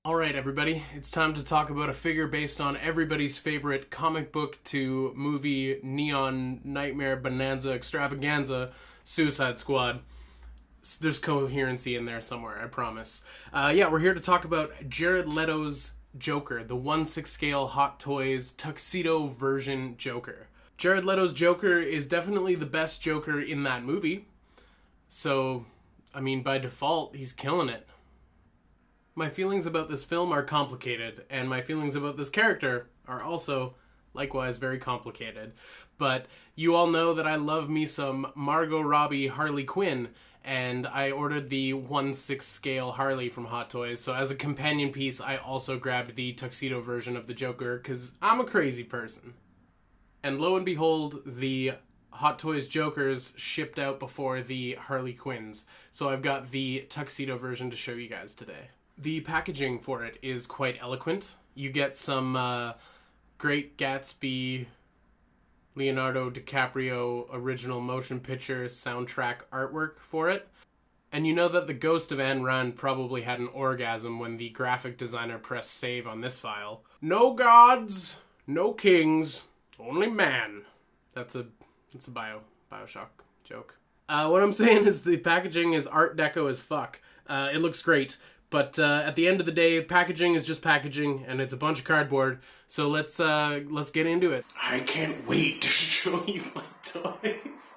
Alright everybody, it's time to talk about a figure based on everybody's favorite comic book to movie neon nightmare bonanza extravaganza, Suicide Squad. There's coherency in there somewhere, I promise. Yeah, we're here to talk about Jared Leto's Joker, the 1/6 scale Hot Toys Tuxedo version Joker. Jared Leto's Joker is definitely the best Joker in that movie. So, I mean, by default, he's killing it. My feelings about this film are complicated, and my feelings about this character are also, likewise, very complicated. But you all know that I love me some Margot Robbie Harley Quinn, and I ordered the 1/6 scale Harley from Hot Toys, so as a companion piece, I also grabbed the Tuxedo version of the Joker, because I'm a crazy person. And lo and behold, the Hot Toys Jokers shipped out before the Harley Quinns, so I've got the Tuxedo version to show you guys today. The packaging for it is quite eloquent. You get some Great Gatsby, Leonardo DiCaprio original motion picture soundtrack artwork for it. And you know that the ghost of Ayn Rand probably had an orgasm when the graphic designer pressed save on this file. No gods, no kings, only man. That's a Bioshock joke. What I'm saying is the packaging is Art Deco as fuck. It looks great. But at the end of the day, packaging is just packaging, and it's a bunch of cardboard. So let's get into it. I can't wait to show you my toys.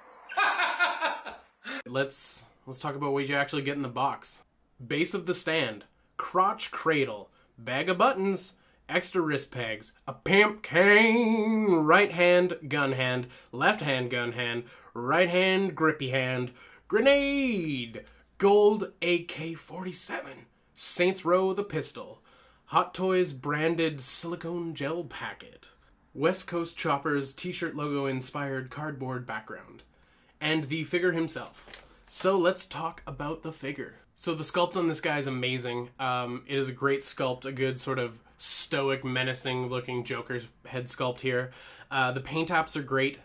Let's talk about what you actually get in the box. Base of the stand, crotch cradle, bag of buttons, extra wrist pegs, a pimp cane, right hand gun hand, left hand gun hand, right hand grippy hand, grenade, gold AK-47. Saints Row the pistol, Hot Toys branded silicone gel packet, West Coast Choppers t-shirt logo inspired cardboard background, and the figure himself. So let's talk about the figure. So the sculpt on this guy is amazing. It is a great sculpt, a good sort of stoic, menacing looking Joker head sculpt here. The paint apps are great.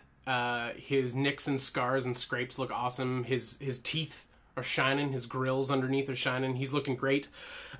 His nicks and scars and scrapes look awesome. His teeth are shining, his grills underneath are shining. He's looking great.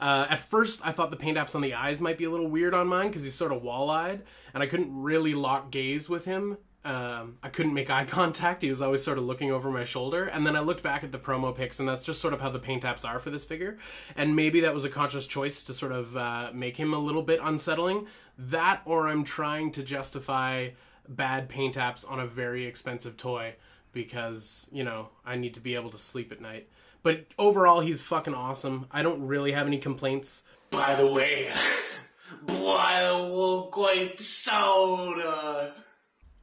At first, I thought the paint apps on the eyes might be a little weird on mine because he's sort of wall-eyed, and I couldn't really lock gaze with him. I couldn't make eye contact. He was always sort of looking over my shoulder. And then I looked back at the promo pics, and that's just sort of how the paint apps are for this figure. And maybe that was a conscious choice to sort of make him a little bit unsettling. That, or I'm trying to justify bad paint apps on a very expensive toy, because, you know, I need to be able to sleep at night. But overall, he's fucking awesome. I don't really have any complaints. By the way, boil grape soda.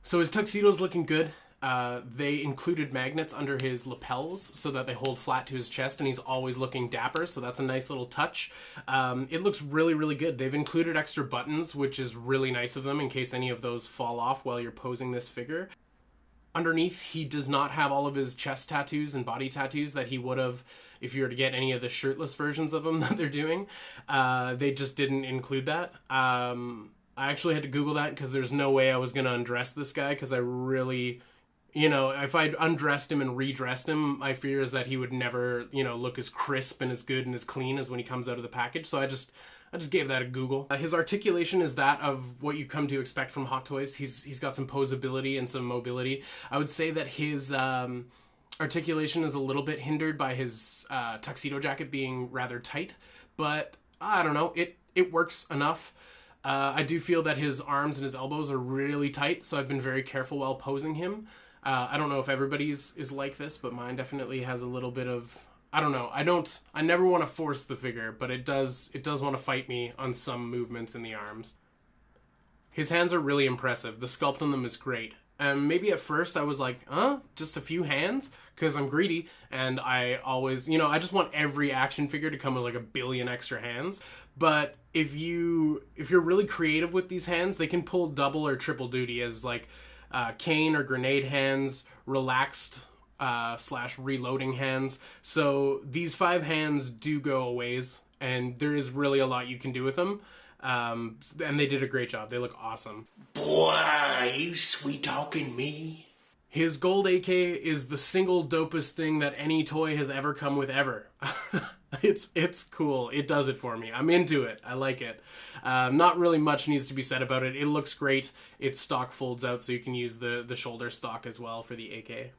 So his tuxedo's looking good. They included magnets under his lapels so that they hold flat to his chest, and he's always looking dapper, so that's a nice little touch. It looks really, really good. They've included extra buttons, which is really nice of them in case any of those fall off while you're posing this figure. Underneath, he does not have all of his chest tattoos and body tattoos that he would have if you were to get any of the shirtless versions of him that they're doing. They just didn't include that. I actually had to Google that because there's no way I was going to undress this guy, because I really, you know, if I'd undressed him and redressed him, my fear is that he would never, you know, look as crisp and as good and as clean as when he comes out of the package. So I just gave that a Google. His articulation is that of what you come to expect from Hot Toys. He's got some posability and some mobility. I would say that his articulation is a little bit hindered by his tuxedo jacket being rather tight, but I don't know, it works enough. I do feel that his arms and his elbows are really tight, so I've been very careful while posing him. I don't know if everybody's is like this, but mine definitely has a little bit of, I don't know. I never want to force the figure, but it does want to fight me on some movements in the arms. His hands are really impressive. The sculpt on them is great. And maybe at first I was like, just a few hands? Because I'm greedy, and I always, you know, I just want every action figure to come with like a billion extra hands. But if you're really creative with these hands, they can pull double or triple duty as like cane or grenade hands, relaxed / reloading hands. So these 5 hands do go a ways, and there is really a lot you can do with them. And they did a great job. They look awesome. Boy, are you sweet talking me? His gold AK is the single dopest thing that any toy has ever come with ever. It's cool. It does it for me. I'm into it. I like it. Not really much needs to be said about it. It looks great. Its stock folds out so you can use the shoulder stock as well for the AK.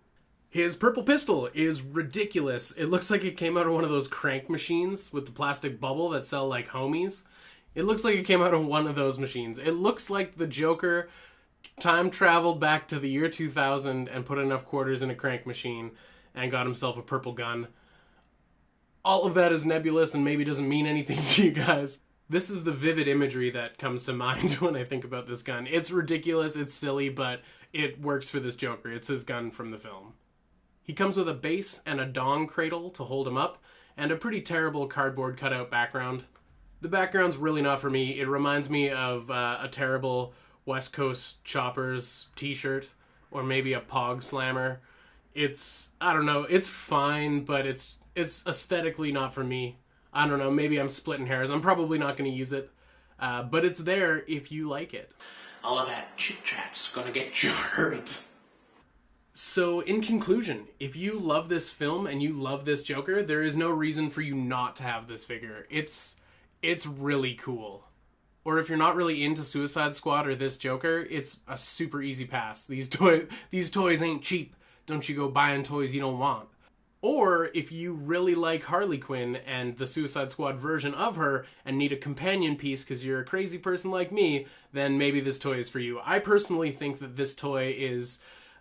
His purple pistol is ridiculous. It looks like it came out of one of those crank machines with the plastic bubble that sell like homies. It looks like it came out of one of those machines. It looks like the Joker time traveled back to the year 2000 and put enough quarters in a crank machine and got himself a purple gun. All of that is nebulous and maybe doesn't mean anything to you guys. This is the vivid imagery that comes to mind when I think about this gun. It's ridiculous, it's silly, but it works for this Joker. It's his gun from the film. He comes with a base and a dong cradle to hold him up, and a pretty terrible cardboard cutout background. The background's really not for me. It reminds me of a terrible West Coast Choppers t-shirt, or maybe a Pog Slammer. I don't know, it's fine, but it's aesthetically not for me. I don't know, maybe I'm splitting hairs. I'm probably not going to use it, but it's there if you like it. All of that chit-chat's gonna get you hurt. So, in conclusion, if you love this film and you love this Joker, there is no reason for you not to have this figure. It's really cool. Or if you're not really into Suicide Squad or this Joker, it's a super easy pass. These toys ain't cheap. Don't you go buying toys you don't want. Or if you really like Harley Quinn and the Suicide Squad version of her and need a companion piece because you're a crazy person like me, then maybe this toy is for you. I personally think that this toy is,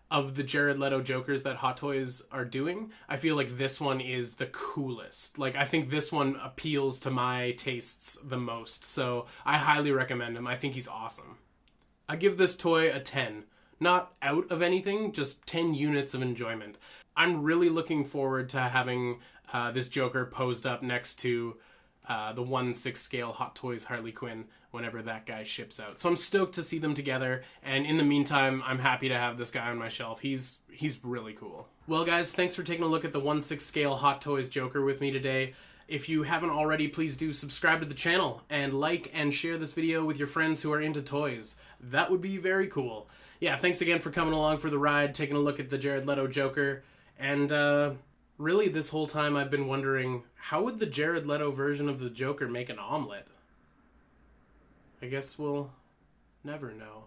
of the Jared Leto Jokers that Hot Toys are doing, I feel like this one is the coolest. Like, I think this one appeals to my tastes the most, so I highly recommend him. I think he's awesome. I give this toy a 10. Not out of anything, just 10 units of enjoyment. I'm really looking forward to having this Joker posed up next to the 1/6 scale Hot Toys Harley Quinn whenever that guy ships out. So I'm stoked to see them together, and in the meantime, I'm happy to have this guy on my shelf. He's really cool. Well guys, thanks for taking a look at the 1/6 scale Hot Toys Joker with me today. If you haven't already, please do subscribe to the channel and like and share this video with your friends who are into toys. That would be very cool. Yeah, thanks again for coming along for the ride, taking a look at the Jared Leto Joker, and really this whole time I've been wondering, how would the Jared Leto version of the Joker make an omelet? I guess we'll never know.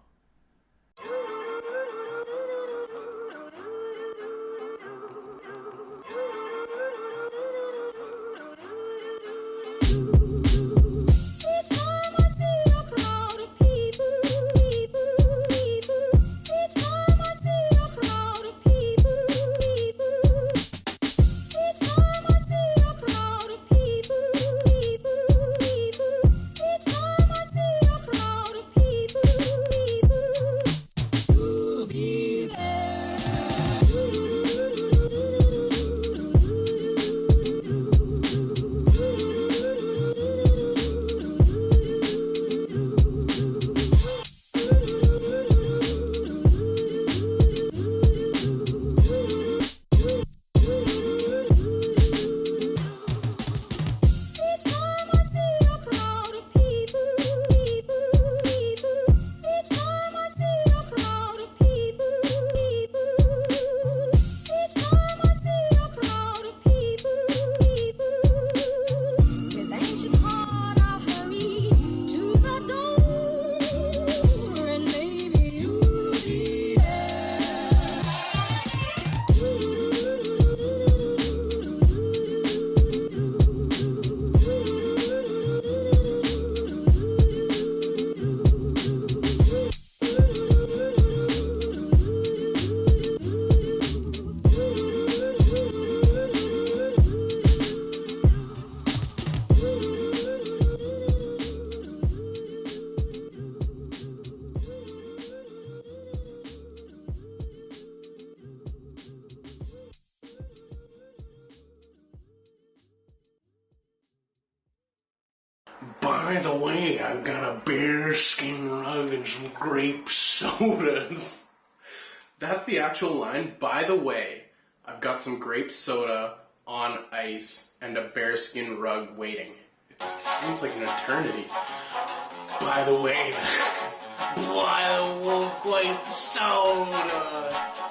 By the way, I've got a bearskin rug and some grape sodas. That's the actual line. By the way, I've got some grape soda on ice and a bearskin rug waiting. It seems like an eternity. By the way, grape soda.